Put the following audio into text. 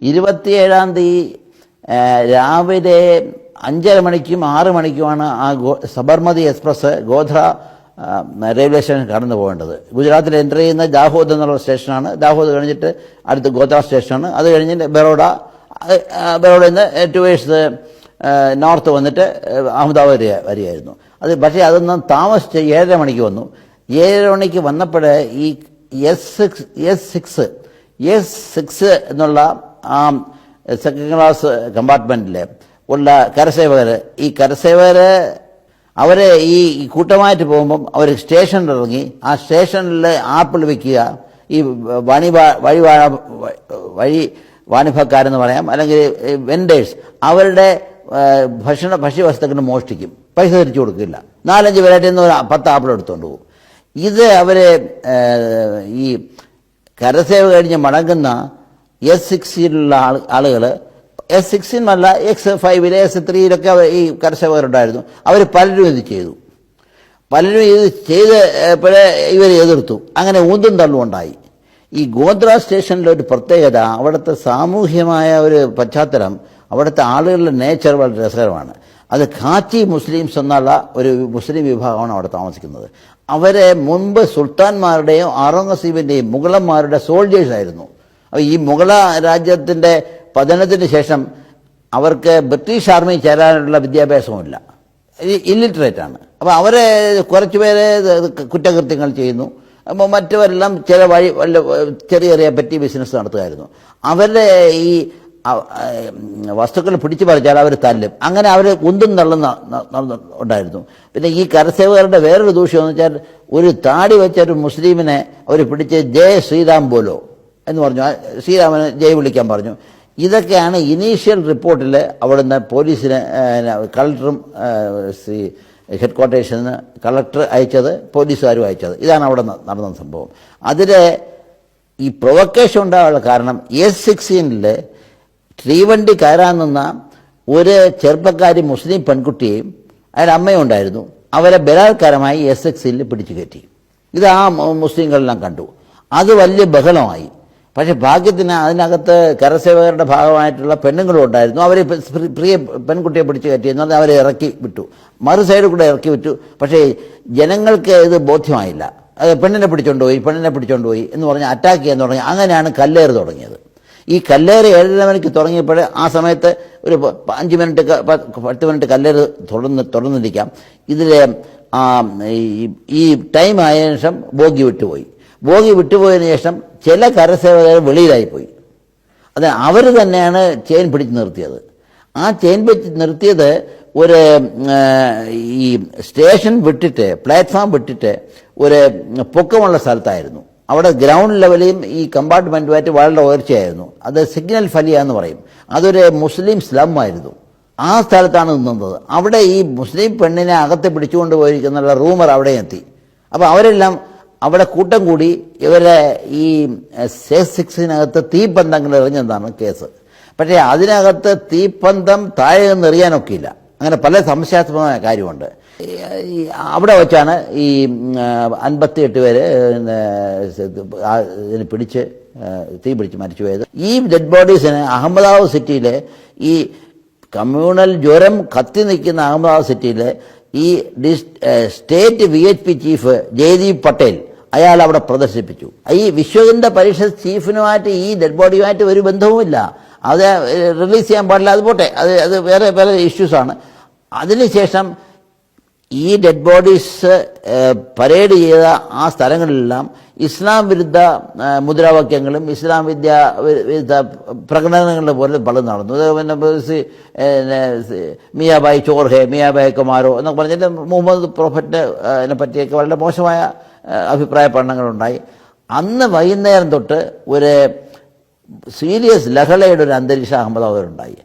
27-ാം തീയതി രാവിലെ 5:30 മണിക്കും 6 മണിക്കുമാണ് ആ Sabarmati express Godhra railway station കടന്നു പോകേണ്ടത്. ഗുജറാത്തിൽ എൻ്റർ ചെയ്യുന്ന ദാഹോദ് എന്നുള്ള സ്റ്റേഷനാണ്. ദാഹോദ് കഴിഞ്ഞിട്ട് അടുത്ത് ഗോധ്ര സ്റ്റേഷനാണ്. അത് കഴിഞ്ഞിട്ട് ബറോഡയിൽ നിന്ന് ടുവേഴ്സ് നോർത്ത് വന്നിട്ട് അഹമ്മദാബാദ് വരികയായിരുന്നു. പക്ഷേ അതൊന്നും താമസിച്ച് 7:30 മണിക്ക് വന്നു. 7:30 മണിക്ക് വന്നപ്പോൾ ഈ S6 എന്നുള്ള ആ സെക്കൻഡ് ക്ലാസ് കമ്പാർട്ട്മെൻറ്റിൽ ഉള്ള കരസേവകർ അവരെ ഈ കൂട്ടമായിട്ട് പോകുമ്പം അവർ സ്റ്റേഷനിൽ ഇറങ്ങി ആ സ്റ്റേഷനിൽ ആപ്പിൾ വിൽക്കുക, ഈ വഴി വാണിഭക്കാരെന്ന് പറയാം, അല്ലെങ്കിൽ വെൻഡേഴ്സ് അവരുടെ ഭക്ഷ്യവസ്തുക്കൾ മോഷ്ടിക്കും. പൈസ തിരിച്ചു കൊടുക്കില്ല. 4-5 പേരായിട്ട് നിന്ന് 10 ആപ്പിൾ എടുത്തുകൊണ്ട് പോകും. ഇത് അവരെ ഈ കരസേവ കഴിഞ്ഞ് മടങ്ങുന്ന S6-ലുള്ള ആളുകൾ, S6-ല്ല X5-ലെ S3-ലൊക്കെ ഈ കരസേവകരുണ്ടായിരുന്നു. അവർ പലരും ഇത് ചെയ്തു. ചെയ്തപ്പോഴേ ഇവർ എതിർത്തു. അങ്ങനെ ഊന്തും തള്ളും ഉണ്ടായി. ഈ ഗോധ്ര സ്റ്റേഷനിലെ ഒരു പ്രത്യേകത, അവിടുത്തെ സാമൂഹ്യമായ ഒരു പശ്ചാത്തലം, അവിടുത്തെ ആളുകളുടെ നേച്ചർ വളരെ രസകരമാണ്. അത് ഖാച്ചി മുസ്ലിംസ് എന്നുള്ള ഒരു മുസ്ലിം വിഭാഗമാണ് അവിടെ താമസിക്കുന്നത്. അവരെ മുൻപ് സുൽത്താൻമാരുടെയും ഔറംഗസീബിൻ്റെയും മുഗളന്മാരുടെ സോൾജേഴ്സായിരുന്നു. അപ്പോൾ ഈ മുഗള രാജ്യത്തിൻ്റെ പതനത്തിന് ശേഷം അവർക്ക് ബ്രിട്ടീഷ് ആർമി ചേരാനുള്ള വിദ്യാഭ്യാസവുമില്ല, ഇല്ലിറ്ററേറ്റാണ്. അപ്പോൾ അവരെ കുറച്ച് പേരെ കുറ്റകൃത്യങ്ങൾ ചെയ്യുന്നു. അപ്പോൾ മറ്റവരെല്ലാം ചെറിയ ചെറിയ പെറ്റി ബിസിനസ് നടത്തുമായിരുന്നു. അവരുടെ ഈ വസ്തുക്കൾ പിടിച്ചു പറിച്ചാൽ അവർ തല്ലും. അങ്ങനെ അവർ ഉന്തും തള്ളും ഉണ്ടായിരുന്നു. പിന്നെ ഈ കരസേവകരുടെ വേറൊരു ദൂഷ്യം എന്ന് വെച്ചാൽ, ഒരു താടി വെച്ച ഒരു മുസ്ലിമിനെ അവർ പിടിച്ച് ജയ് ശ്രീരാം ബോലോ എന്ന് പറഞ്ഞു, ശ്രീരാമന് ജയ് വിളിക്കാൻ പറഞ്ഞു. ഇതൊക്കെയാണ് ഇനീഷ്യൽ റിപ്പോർട്ടിൽ അവിടുന്ന് പോലീസിന് കളക്ടറും ഹെഡ് ക്വാർട്ടേഴ്സിൽ നിന്ന് കളക്ടർ അയച്ചത്, പോലീസുകാരും അയച്ചത്. ഇതാണ് അവിടെ നടന്ന സംഭവം. അതിൽ ഈ പ്രൊവക്കേഷൻ ഉണ്ടാകാനുള്ള കാരണം S16-ൽ തീവണ്ടി കയറാൻ നിന്ന ഒരു ചെറുപ്പക്കാരി മുസ്ലിം പെൺകുട്ടിയെയും അയാളുടെ അമ്മയും ഉണ്ടായിരുന്നു. അവരെ ബലാത്കാരമായി S6-ൽ പിടിച്ചു കയറ്റി. ഇത് ആ മുസ്ലിങ്ങളെല്ലാം കണ്ടു. അത് വലിയ ബഹളമായി. പക്ഷെ ഭാഗ്യത്തിന് അതിനകത്ത് കരസേവകരുടെ ഭാഗമായിട്ടുള്ള പെണ്ണുങ്ങളും ഉണ്ടായിരുന്നു. അവർ പ്രിയ പെൺകുട്ടിയെ പിടിച്ചു കയറ്റിയെന്നാൽ അവരെ ഇറക്കി വിട്ടു, മറു സൈഡിൽ കൂടെ ഇറക്കി വിട്ടു. പക്ഷേ ജനങ്ങൾക്ക് ഇത് ബോധ്യമായില്ല. അത് പെണ്ണിനെ പിടിച്ചോണ്ട് പോയി എന്ന് പറഞ്ഞ് അറ്റാക്ക് ചെയ്യാൻ തുടങ്ങി. അങ്ങനെയാണ് കല്ലേറ് തുടങ്ങിയത്. ഈ കല്ലേറ് 7:30 മണിക്ക് തുടങ്ങിയപ്പോൾ ആ സമയത്ത് ഒരു 5 മിനിറ്റ് 10 മിനിറ്റ് കല്ലേറ് തുടർന്നിരിക്കാം. ഇതിൽ ഈ ടൈം ആയതിനു ശേഷം ബോഗി വിട്ടുപോയതിനു ശേഷം ചില കരസേവകർ വെളിയിലായിപ്പോയി. അത് അവർ തന്നെയാണ് ചെയിൻ പിടിച്ച് നിർത്തിയത്. ആ ചെയിൻ പിടിച്ച് നിർത്തിയത് ഒരു ഈ സ്റ്റേഷൻ വിട്ടിട്ട്, പ്ലാറ്റ്ഫോം വിട്ടിട്ട് ഒരു പൊക്കമുള്ള സ്ഥലത്തായിരുന്നു. അവിടെ ഗ്രൗണ്ട് ലെവലിലും ഈ കമ്പാർട്ട്മെൻറ്റുമായിട്ട് വളരെ ഉയർച്ചയായിരുന്നു. അത് സിഗ്നൽ ഫലിയ എന്ന് പറയും. അതൊരു മുസ്ലിം സ്ലം ആയിരുന്നു. ആ സ്ഥലത്താണ് നിന്നത്. അവിടെ ഈ മുസ്ലിം പെണ്ണിനെ അകത്ത് പിടിച്ചുകൊണ്ട് പോയിരിക്കുന്നുള്ള റൂമർ അവിടെ എത്തി. അപ്പോൾ അവരെല്ലാം അവിടെ കൂട്ടം കൂടി ഇവരെ ഈ S6-നകത്ത് തീപ്പന്തങ്ങൾ എറിഞ്ഞതാണ് കേസ്. പക്ഷേ അതിനകത്ത് തീപ്പന്തം താഴെ നിന്ന് എറിയാനൊക്കെയില്ല. അങ്ങനെ പല സംശയാസ്പദമായ കാര്യമുണ്ട്. അവിടെ വെച്ചാണ് ഈ 58 പേര് തീ പിടിച്ച് മരിച്ചുപോയത്. ഈ ഡെഡ് ബോഡീസിന് അഹമ്മദാബാദ് സിറ്റിയിലെ ഈ കമ്മ്യൂണൽ ജ്വരം കത്തി നിൽക്കുന്ന അഹമ്മദാബാദ് സിറ്റിയിലെ ഈ state VHP chief Jaideep Patel അയാൾ അവിടെ പ്രദർശിപ്പിച്ചു. ഈ വിശ്വഹിന്ദു പരിഷത്ത് ചീഫിനുമായിട്ട് ഈ ഡെഡ് ബോഡിയുമായിട്ട് ഒരു ബന്ധവുമില്ല. അത് റിലീസ് ചെയ്യാൻ പാടില്ല. അത് പോട്ടെ, അത് വേറെ പല ഇഷ്യൂസാണ്. അതിനുശേഷം ഈ ഡെഡ് ബോഡീസ് പരേഡ് ചെയ്ത ആ സ്ഥലങ്ങളിലെല്ലാം ഇസ്ലാം വിരുദ്ധ മുദ്രാവാക്യങ്ങളും ഇസ്ലാം വിരുദ്ധ പ്രകടനങ്ങളുടെ പോലെ പലതും നടന്നു. പിന്നെ മിയാബായി ചോർ ഹേ, മിയാബായി കുമാരോ എന്നൊക്കെ പറഞ്ഞിട്ട് മുഹമ്മദ് പ്രോഫറ്റിനെ പറ്റിയൊക്കെ വളരെ മോശമായ അഭിപ്രായ പഠനങ്ങളുണ്ടായി. അന്ന് വൈകുന്നേരം തൊട്ട് ഒരു സീരിയസ് ലഹളയുടെ ഒരു അന്തരീക്ഷം അഹമ്മദാബാദിലുണ്ടായി.